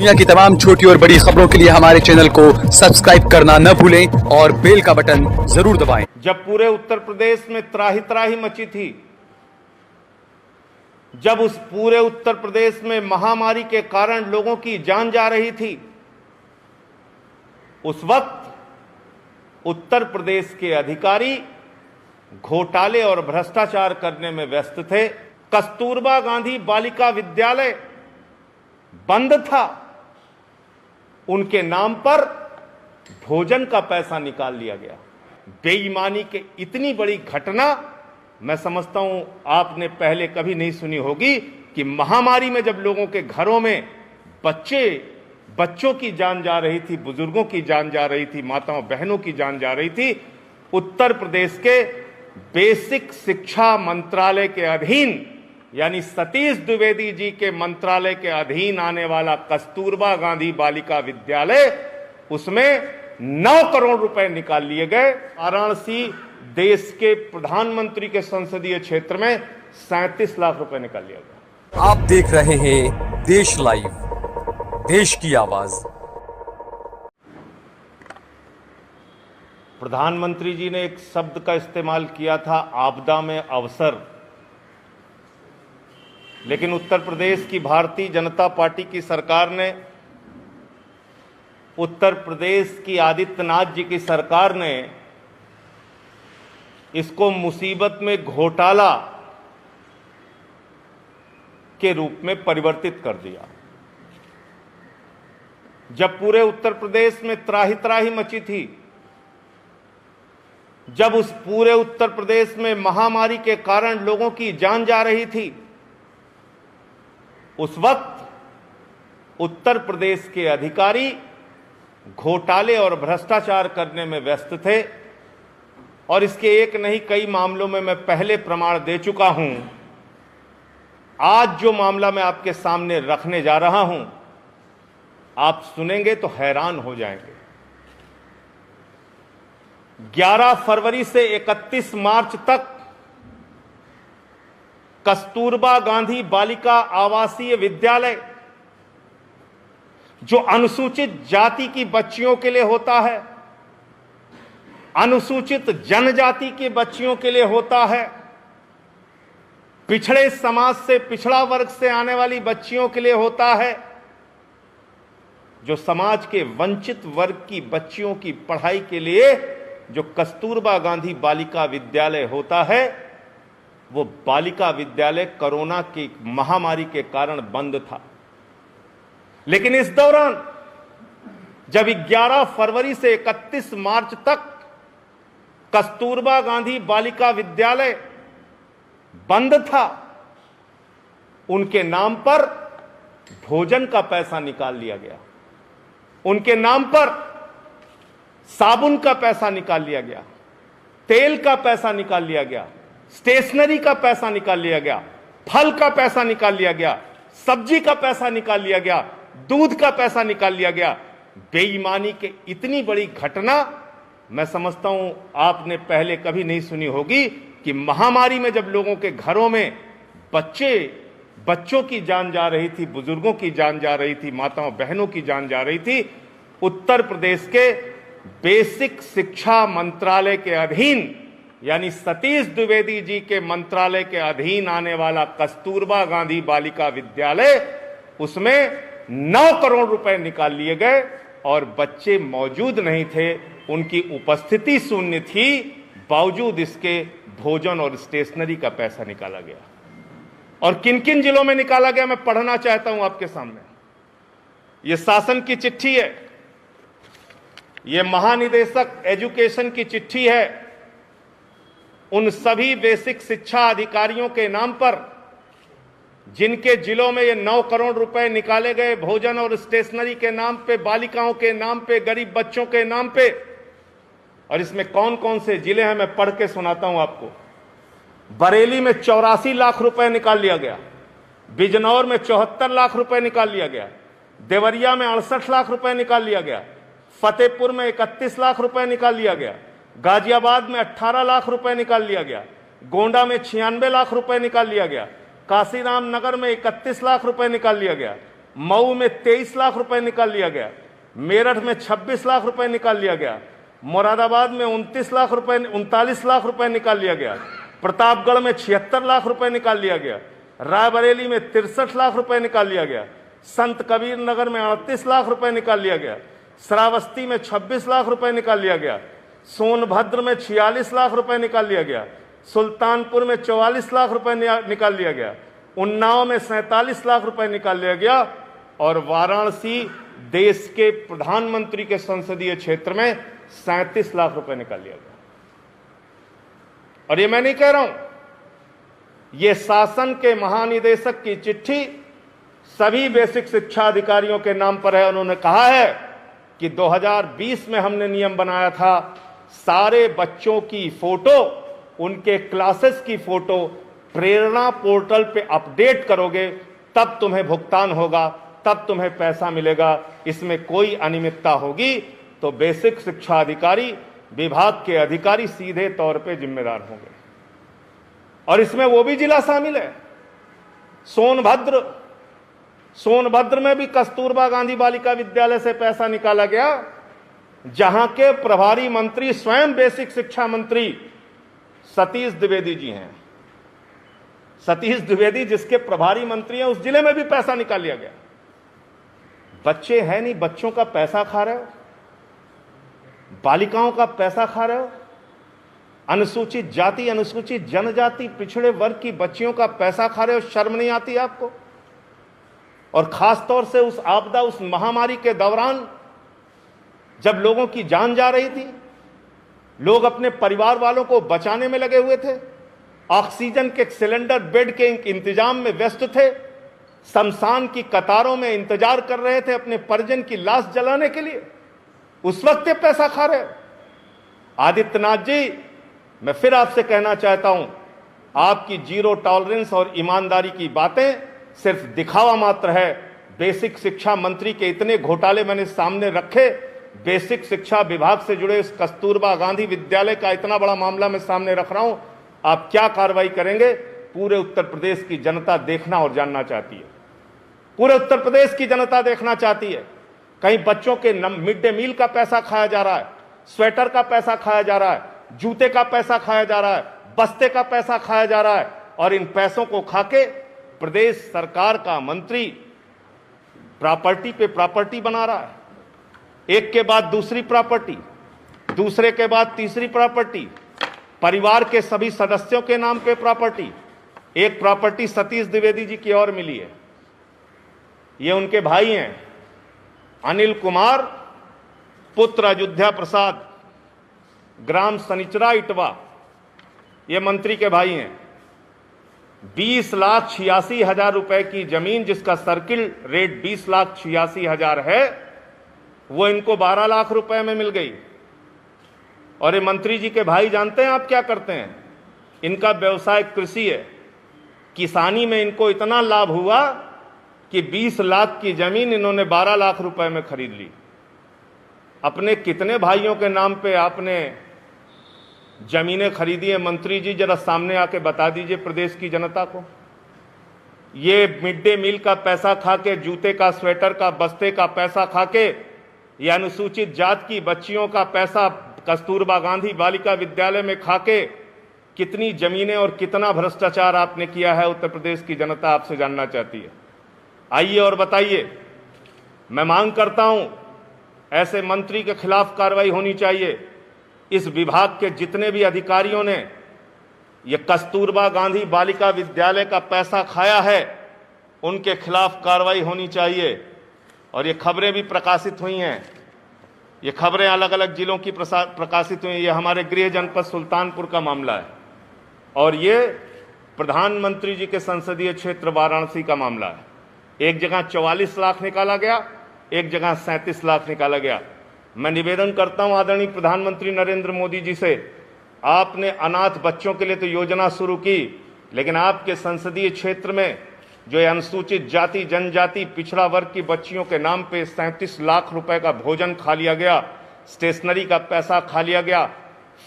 दुनिया की तमाम छोटी और बड़ी खबरों के लिए हमारे चैनल को सब्सक्राइब करना न भूलें और बेल का बटन जरूर दबाएं। जब पूरे उत्तर प्रदेश में त्राही त्राही मची थी, जब उस पूरे उत्तर प्रदेश में महामारी के कारण लोगों की जान जा रही थी, उस वक्त उत्तर प्रदेश के अधिकारी घोटाले और भ्रष्टाचार करने में व्यस्त थे। कस्तूरबा गांधी बालिका विद्यालय बंद था, उनके नाम पर भोजन का पैसा निकाल लिया गया। बेईमानी के इतनी बड़ी घटना मैं समझता हूं आपने पहले कभी नहीं सुनी होगी कि महामारी में जब लोगों के घरों में बच्चों की जान जा रही थी, बुजुर्गों की जान जा रही थी, माताओं बहनों की जान जा रही थी, उत्तर प्रदेश के बेसिक शिक्षा मंत्रालय के अधीन यानी सतीश द्विवेदी जी के मंत्रालय के अधीन आने वाला कस्तूरबा गांधी बालिका विद्यालय, उसमें 9 करोड़ रुपए निकाल लिए गए। वाराणसी देश के प्रधानमंत्री के संसदीय क्षेत्र में 37 लाख रुपए निकाल लिया गया। आप देख रहे हैं देश लाइव, देश की आवाज। प्रधानमंत्री जी ने एक शब्द का इस्तेमाल किया था, आपदा में अवसर, लेकिन उत्तर प्रदेश की भारतीय जनता पार्टी की सरकार ने, उत्तर प्रदेश की आदित्यनाथ जी की सरकार ने इसको मुसीबत में घोटाला के रूप में परिवर्तित कर दिया। जब पूरे उत्तर प्रदेश में त्राही त्राही मची थी, जब उस पूरे उत्तर प्रदेश में महामारी के कारण लोगों की जान जा रही थी, उस वक्त उत्तर प्रदेश के अधिकारी घोटाले और भ्रष्टाचार करने में व्यस्त थे। और इसके एक नहीं कई मामलों में मैं पहले प्रमाण दे चुका हूं। आज जो मामला मैं आपके सामने रखने जा रहा हूं, आप सुनेंगे तो हैरान हो जाएंगे। 11 फरवरी से 31 मार्च तक कस्तूरबा गांधी बालिका आवासीय विद्यालय, जो अनुसूचित जाति की बच्चियों के लिए होता है, अनुसूचित जनजाति की बच्चियों के लिए होता है, पिछड़े समाज से, पिछड़ा वर्ग से आने वाली बच्चियों के लिए होता है, जो समाज के वंचित वर्ग की बच्चियों की पढ़ाई के लिए जो कस्तूरबा गांधी बालिका विद्यालय होता है, वो बालिका विद्यालय कोरोना की महामारी के कारण बंद था। लेकिन इस दौरान जब 11 फरवरी से 31 मार्च तक कस्तूरबा गांधी बालिका विद्यालय बंद था, उनके नाम पर भोजन का पैसा निकाल लिया गया, उनके नाम पर साबुन का पैसा निकाल लिया गया, तेल का पैसा निकाल लिया गया, स्टेशनरी का पैसा निकाल लिया गया, फल का पैसा निकाल लिया गया, सब्जी का पैसा निकाल लिया गया, दूध का पैसा निकाल लिया गया। बेईमानी के इतनी बड़ी घटना मैं समझता हूं आपने पहले कभी नहीं सुनी होगी कि महामारी में जब लोगों के घरों में बच्चों की जान जा रही थी, बुजुर्गों की जान जा रही थी, माताओं बहनों की जान जा रही थी, उत्तर प्रदेश के बेसिक शिक्षा मंत्रालय के अधीन यानी सतीश द्विवेदी जी के मंत्रालय के अधीन आने वाला कस्तूरबा गांधी बालिका विद्यालय, उसमें 9 करोड़ रुपए निकाल लिए गए और बच्चे मौजूद नहीं थे, उनकी उपस्थिति शून्य थी, बावजूद इसके भोजन और स्टेशनरी का पैसा निकाला गया। और किन किन जिलों में निकाला गया मैं पढ़ना चाहता हूं आपके सामने। यह शासन की चिट्ठी है, यह महानिदेशक एजुकेशन की चिट्ठी है उन सभी बेसिक शिक्षा अधिकारियों के नाम पर जिनके जिलों में ये 9 करोड़ रुपए निकाले गए भोजन और स्टेशनरी के नाम पे, बालिकाओं के नाम पे, गरीब बच्चों के नाम पे। और इसमें कौन कौन से जिले हैं मैं पढ़ के सुनाता हूं आपको। बरेली में 84 लाख रुपए निकाल लिया गया, बिजनौर में 74 लाख रुपए निकाल लिया गया, देवरिया में 68 लाख रुपए निकाल लिया गया, फतेहपुर में 31 लाख रुपए निकाल लिया गया, गाजियाबाद में 18 लाख रुपए निकाल लिया गया, गोंडा में 96 लाख रुपए निकाल लिया गया, काशीराम नगर में 31 लाख रुपए निकाल लिया गया, मऊ में 23 लाख रुपए निकाल लिया गया, मेरठ में 26 लाख रुपए निकाल लिया गया, मुरादाबाद में 39 लाख रुपए निकाल लिया गया, प्रतापगढ़ में 76 लाख रुपए निकाल लिया गया, रायबरेली में 63 लाख रुपए निकाल लिया गया, संत कबीर नगर में 38 लाख रुपए निकाल लिया गया, श्रावस्ती में 26 लाख रुपए निकाल लिया गया, सोनभद्र में 46 लाख रुपए निकाल लिया गया, सुल्तानपुर में 44 लाख रुपए निकाल लिया गया, उन्नाव में 47 लाख रुपए निकाल लिया गया और वाराणसी देश के प्रधानमंत्री के संसदीय क्षेत्र में 37 लाख रुपए निकाल लिया गया। और ये मैं नहीं कह रहा हूं, ये शासन के महानिदेशक की चिट्ठी सभी बेसिक शिक्षा अधिकारियों के नाम पर है। उन्होंने कहा है कि 2020 में हमने नियम बनाया था, सारे बच्चों की फोटो, उनके क्लासेस की फोटो प्रेरणा पोर्टल पे अपडेट करोगे तब तुम्हें भुगतान होगा, तब तुम्हें पैसा मिलेगा। इसमें कोई अनियमितता होगी तो बेसिक शिक्षा अधिकारी, विभाग के अधिकारी सीधे तौर पे जिम्मेदार होंगे। और इसमें वो भी जिला शामिल है, सोनभद्र में भी कस्तूरबा गांधी बालिका विद्यालय से पैसा निकाला गया, जहां के प्रभारी मंत्री स्वयं बेसिक शिक्षा मंत्री सतीश द्विवेदी जी हैं। सतीश द्विवेदी जिसके प्रभारी मंत्री हैं, उस जिले में भी पैसा निकाल लिया गया। बच्चे हैं नहीं, बच्चों का पैसा खा रहे हो, बालिकाओं का पैसा खा रहे हो, अनुसूचित जाति, अनुसूचित जनजाति, पिछड़े वर्ग की बच्चियों का पैसा खा रहे हो। शर्म नहीं आती आपको? और खास तौर से उस आपदा, उस महामारी के दौरान जब लोगों की जान जा रही थी, लोग अपने परिवार वालों को बचाने में लगे हुए थे, ऑक्सीजन के सिलेंडर, बेड के इंतजाम में व्यस्त थे, शमशान की कतारों में इंतजार कर रहे थे अपने परिजन की लाश जलाने के लिए, उस वक्त ये पैसा खा रहे हो। आदित्यनाथ जी, मैं फिर आपसे कहना चाहता हूं, आपकी जीरो टॉलरेंस और ईमानदारी की बातें सिर्फ दिखावा मात्र है। बेसिक शिक्षा मंत्री के इतने घोटाले मैंने सामने रखे, बेसिक शिक्षा विभाग से जुड़े इस कस्तूरबा गांधी विद्यालय का इतना बड़ा मामला मैं सामने रख रहा हूं। आप क्या कार्रवाई करेंगे, पूरे उत्तर प्रदेश की जनता देखना और जानना चाहती है। पूरे उत्तर प्रदेश की जनता देखना चाहती है। कहीं बच्चों के मिड डे मील का पैसा खाया जा रहा है, स्वेटर का पैसा खाया जा रहा है, जूते का पैसा खाया जा रहा है, बस्ते का पैसा खाया जा रहा है, और इन पैसों को खाके प्रदेश सरकार का मंत्री प्रॉपर्टी पे प्रॉपर्टी बना रहा है। एक के बाद दूसरी प्रॉपर्टी, दूसरे के बाद तीसरी प्रॉपर्टी, परिवार के सभी सदस्यों के नाम पे प्रॉपर्टी। एक प्रॉपर्टी सतीश द्विवेदी जी की और मिली है, ये उनके भाई हैं, अनिल कुमार पुत्र अयोध्या प्रसाद, ग्राम सनिचरा इटवा, ये मंत्री के भाई हैं। 20,86,000 रुपए की जमीन, जिसका सर्किल रेट 20,86,000 है, वो इनको 12 लाख रुपए में मिल गई। और ये मंत्री जी के भाई जानते हैं आप क्या करते हैं? इनका व्यवसाय कृषि है। किसानी में इनको इतना लाभ हुआ कि 20 लाख की जमीन इन्होंने 12 लाख रुपए में खरीद ली। अपने कितने भाइयों के नाम पे आपने जमीनें खरीदी है मंत्री जी? जरा सामने आके बता दीजिए प्रदेश की जनता को। ये मिड डे मील का पैसा खा के, जूते का, स्वेटर का, बस्ते का पैसा खा के, या अनुसूचित जात की बच्चियों का पैसा कस्तूरबा गांधी बालिका विद्यालय में खा के कितनी जमीनें और कितना भ्रष्टाचार आपने किया है, उत्तर प्रदेश की जनता आपसे जानना चाहती है। आइए और बताइए। मैं मांग करता हूं, ऐसे मंत्री के खिलाफ कार्रवाई होनी चाहिए। इस विभाग के जितने भी अधिकारियों ने ये कस्तूरबा गांधी बालिका विद्यालय का पैसा खाया है, उनके खिलाफ कार्रवाई होनी चाहिए। और ये खबरें भी प्रकाशित हुई हैं, ये खबरें अलग अलग जिलों की प्रकाशित हुई। ये हमारे गृह जनपद सुल्तानपुर का मामला है, और ये प्रधानमंत्री जी के संसदीय क्षेत्र वाराणसी का मामला है। एक जगह 44 लाख निकाला गया, एक जगह 37 लाख निकाला गया। मैं निवेदन करता हूं आदरणीय प्रधानमंत्री नरेंद्र मोदी जी से, आपने अनाथ बच्चों के लिए तो योजना शुरू की, लेकिन आपके संसदीय क्षेत्र में जो अनुसूचित जाति, जनजाति, पिछड़ा वर्ग की बच्चियों के नाम पे 37 लाख रुपए का भोजन खा लिया गया, स्टेशनरी का पैसा खा लिया गया,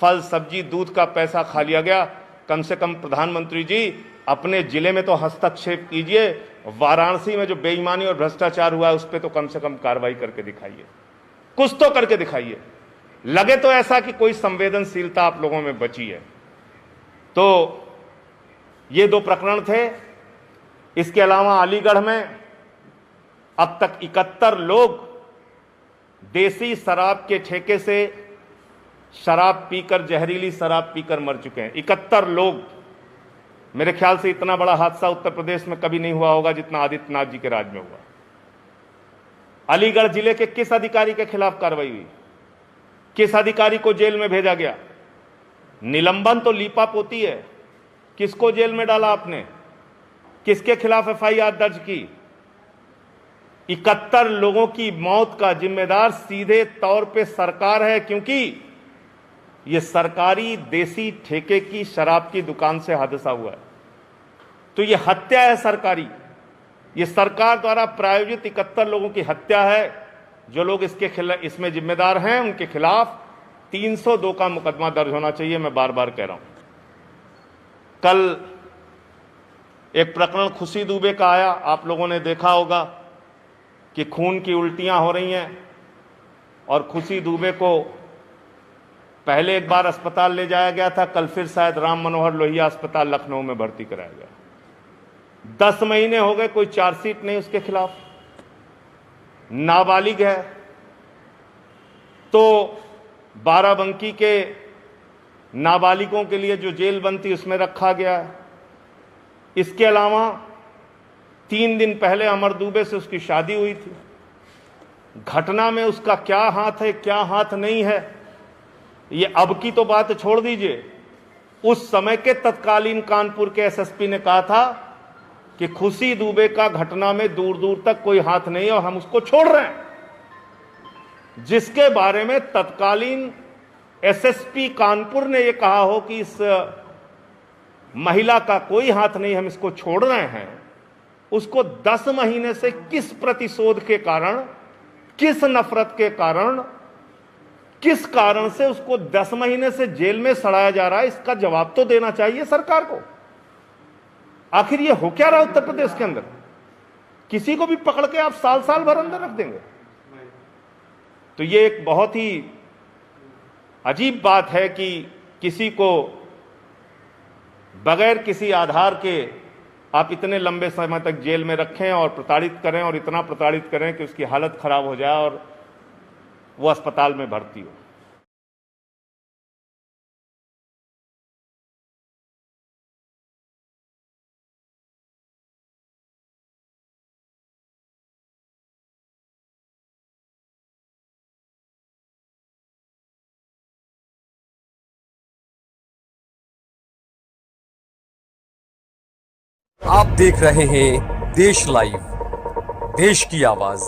फल सब्जी दूध का पैसा खा लिया गया। कम से कम प्रधानमंत्री जी अपने जिले में तो हस्तक्षेप कीजिए, वाराणसी में जो बेईमानी और भ्रष्टाचार हुआ है उस पर तो कम से कम कार्रवाई करके दिखाइए, कुछ तो करके दिखाइए। लगे तो ऐसा कि कोई संवेदनशीलता आप लोगों में बची है। तो ये 2 प्रकरण थे। इसके अलावा अलीगढ़ में अब तक 71 लोग देसी शराब के ठेके से शराब पीकर, जहरीली शराब पीकर मर चुके हैं। 71 लोग। मेरे ख्याल से इतना बड़ा हादसा उत्तर प्रदेश में कभी नहीं हुआ होगा जितना आदित्यनाथ जी के राज में हुआ। अलीगढ़ जिले के किस अधिकारी के खिलाफ कार्रवाई हुई? किस अधिकारी को जेल में भेजा गया? निलंबन तो लीपापोती है। किसको जेल में डाला आपने? किसके खिलाफ एफआईआर दर्ज की? 71 लोगों की मौत का जिम्मेदार सीधे तौर पे सरकार है, क्योंकि यह सरकारी देसी ठेके की शराब की दुकान से हादसा हुआ है। तो यह हत्या है सरकारी। यह सरकार द्वारा प्रायोजित 71 लोगों की हत्या है। जो लोग इसके खिलाफ, इसमें जिम्मेदार हैं, उनके खिलाफ 302 का मुकदमा दर्ज होना चाहिए। मैं बार बार कह रहा हूं। कल एक प्रकरण खुशी दुबे का आया, आप लोगों ने देखा होगा कि खून की उल्टियां हो रही हैं और खुशी दुबे को पहले एक बार अस्पताल ले जाया गया था, कल फिर शायद राम मनोहर लोहिया अस्पताल लखनऊ में भर्ती कराया गया। 10 महीने हो गए, कोई चार्जशीट नहीं उसके खिलाफ। नाबालिग है तो बाराबंकी के नाबालिगों के लिए जो जेल बनती उसमें रखा गया है। इसके अलावा 3 दिन पहले अमर दुबे से उसकी शादी हुई थी। घटना में उसका क्या हाथ है, क्या हाथ नहीं है, ये अब की तो बात छोड़ दीजिए। उस समय के तत्कालीन कानपुर के एसएसपी ने कहा था कि खुशी दुबे का घटना में दूर दूर तक कोई हाथ नहीं है और हम उसको छोड़ रहे हैं। जिसके बारे में तत्कालीन एसएसपी कानपुर ने यह कहा हो कि इस महिला का कोई हाथ नहीं, हम इसको छोड़ रहे हैं, उसको 10 महीने से किस प्रतिशोध के कारण, किस नफरत के कारण, किस कारण से उसको 10 महीने से जेल में सड़ाया जा रहा है, इसका जवाब तो देना चाहिए सरकार को। आखिर ये हो क्या रहा है उत्तर प्रदेश के अंदर? किसी को भी पकड़ के आप साल साल भर अंदर रख देंगे। तो ये एक बहुत ही अजीब बात है कि किसी को बगैर किसी आधार के आप इतने लंबे समय तक जेल में रखें और प्रताड़ित करें, और इतना प्रताड़ित करें कि उसकी हालत खराब हो जाए और वो अस्पताल में भर्ती हो। आप देख रहे हैं देश लाइव, देश की आवाज।